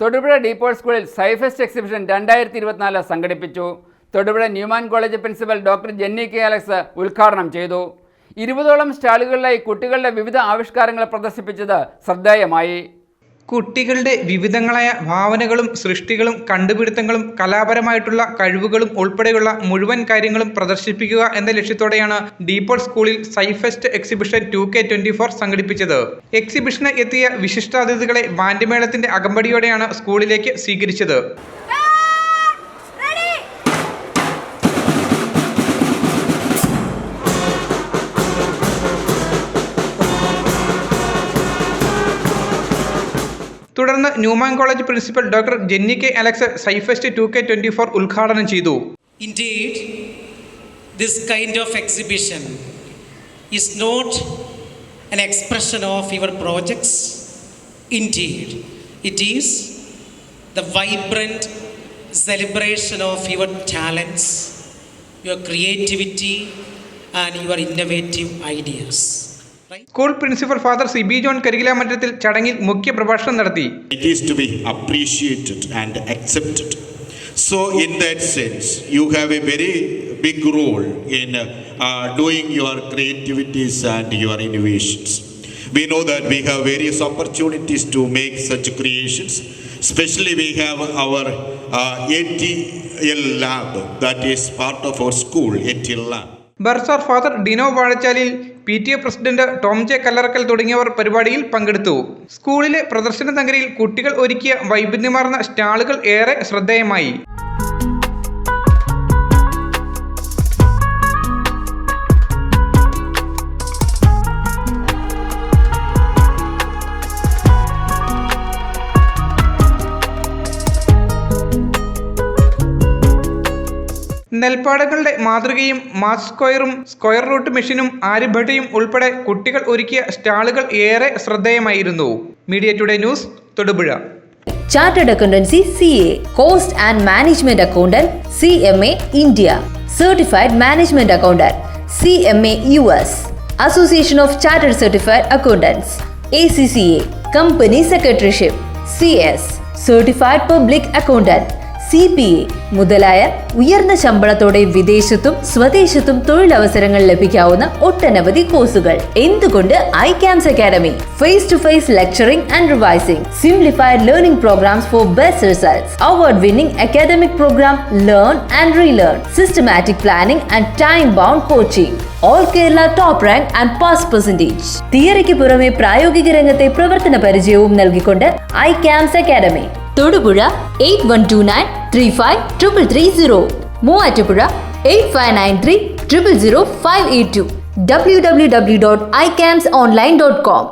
Thodupuzha De Paul സ്കൂളിൽ സൈഫെസ്റ്റ് exhibition 2024 സംഘടിപ്പിച്ചു. Thodupuzha Newman college principal doctor Jenny K Alex ഉദ്ഘാടനം ചെയ്തു. 20ഓളം സ്റ്റാളുകളിലായി കുട്ടികളുടെ വിവിധ ആവിഷ്കാരങ്ങൾ പ്രദർശിപ്പിച്ചത് ശ്രദ്ധേയമായി. കുട്ടികളുടെ വിവിധങ്ങളായ ഭാവനകളും സൃഷ്ടികളും കണ്ടുപിടുത്തങ്ങളും കലാപരമായിട്ടുള്ള കഴിവുകളും ഉൾപ്പെടെയുള്ള മുഴുവൻ കാര്യങ്ങളും പ്രദർശിപ്പിക്കുക എന്ന ലക്ഷ്യത്തോടെയാണ് ഡീപോൾ സ്കൂളിൽ സൈഫെസ്റ്റ് എക്സിബിഷൻ 2K24 സംഘടിപ്പിച്ചത്. എക്സിബിഷന് എത്തിയ വിശിഷ്ടാതിഥികളെ ബാൻഡ് മേളത്തിന്റെ അകമ്പടിയോടെയാണ് സ്കൂളിലേക്ക് സ്വീകരിച്ചത്. തുടർന്ന് Newman college principal doctor Jenny K Alex SciFest 2K24 ഉദ്ഘാടനം ചെയ്തു. Indeed, this kind of exhibition is not an expression of your projects. Indeed, it is the vibrant celebration of your talents, your creativity and your innovative ideas. School principal father Siby John കരികിലാമറ്റത്തിൽ ചടങ്ങിൽ മുഖ്യ പ്രഭാഷണം നടത്തി. It is to be appreciated and accepted. So in that sense, you have a very big role in doing your creativities and your innovations. We know that we have various opportunities to make such creations. Especially we have our ATL lab, that is part of our school, ATL lab. Bursar father Dino വാഴച്ചാലിൽ, PTA president Tom J Kallarakkal തുടങ്ങിയവർ പരിപാടിയിൽ പങ്കെടുത്തു. സ്കൂളിലെ പ്രദർശന നഗരിയിൽ കുട്ടികൾ ഒരുക്കിയ വൈവിധ്യമാർന്ന സ്റ്റാളുകൾ ഏറെ ശ്രദ്ധേയമായി. നെൽപ്പാടങ്ങളുടെ മാതൃകയും മാസ് സ്ക്വയറും സ്ക്വയർ റൂട്ട് മെഷീനും ആര്യഭട്ടയും ഉൾപ്പെടെ കുട്ടികൾ ഒരുക്കിയ സ്റ്റാളുകൾ ഏറെ ശ്രദ്ധേയമായിരുന്നു. Media today news, Thodupuzha. Chartered Accountancy CA, Cost and Management Accountant CMA India, Certified Management Accountant CMA US, Association of Chartered Certified Accountants ACCA, Company Secretaryship CS, Certified Public Accountant CPA മുതലായ ഉയർന്ന ശമ്പളത്തോടെ വിദേശത്തും സ്വദേശത്തും തൊഴിലവസരങ്ങൾ ലഭിക്കാവുന്ന ഒട്ടനവധി കോഴ്സുകൾ. എന്തുകൊണ്ട് ഐക്യാംസ് academy? Face to face lecturing and revising, simplified learning programs for best results, award winning academic program learn and relearn, systematic planning and time bound coaching, all Kerala top rank and pass percentage. തിയറിക്ക് പുറമെ പ്രായോഗിക രംഗത്തെ പ്രവർത്തന പരിചയവും നൽകിക്കൊണ്ട് ഐക്യാംസ് academy. Thodupuzha 8129353330, Muvattupuzha 8593000582, www.icamsonline.com.